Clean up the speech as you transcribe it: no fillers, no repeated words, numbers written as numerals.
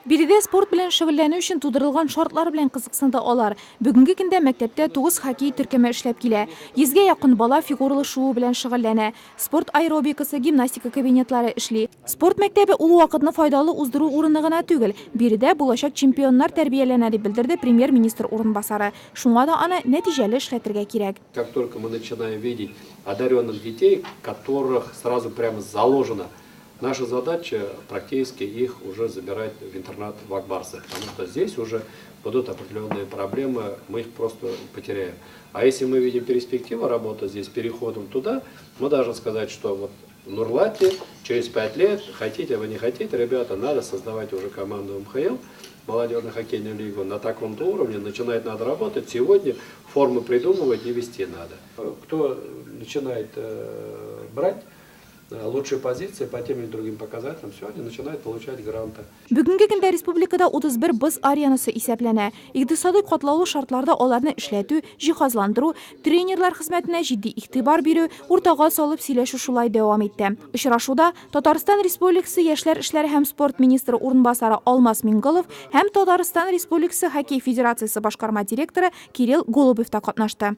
Биредә спорт белән шөгыльләнү өчен тудырылган шартлар белән кызыксынды алар. Бүгенге көндә мәктәптә 9 хоккей төркеме эшләп килә. 100гә якын бала фигуралы шуу белән шөгыльләнә. Спорт аэробикасы, гимнастика кабинетлары эшли. Спорт мәктәбе ул вакытны файдалы уздыру урыны гына түгел. Биредә булачак чемпионнар тәрбияләнә дип белдерде премьер-министр урынбасары. Шуңа да аны нәтиҗәле эшләтергә кирәк. Как только мы начинаем видеть одаренных детей, которых сразу прямо заложено, наша задача практически их уже забирать в интернат в Акбарсы, потому что здесь уже будут определенные проблемы, мы их просто потеряем. А если мы видим перспективу работы здесь переходом туда, мы должны сказать, что вот в Нурлате через 5 лет, хотите вы не хотите, ребята, надо создавать уже команду МХЛ, молодежную хоккейную лигу на таком-то уровне, начинать надо работать, сегодня формы придумывать и вести надо. Кто начинает брать лучшие позиции по тем или другим показателям, сегодня начинает получать гранты. Бүгенге көндә республикада 31 боз аренасы исәпләнә. Икътисади катлаулы шартларда аларны эшләтү, җиһазландыру, тренерлар хезмәтенә җитди игътибар бирү, уртага салып сөйләшү шулай дәвам итте. Очрашуда Татарстан Республикасы яшьләр эшләре һәм спорт министры урынбасары Алмаз Минголов һәм Татарстан Республикасы хоккей федерациясе башкарма директоры Кирилл Голубев та катнашты.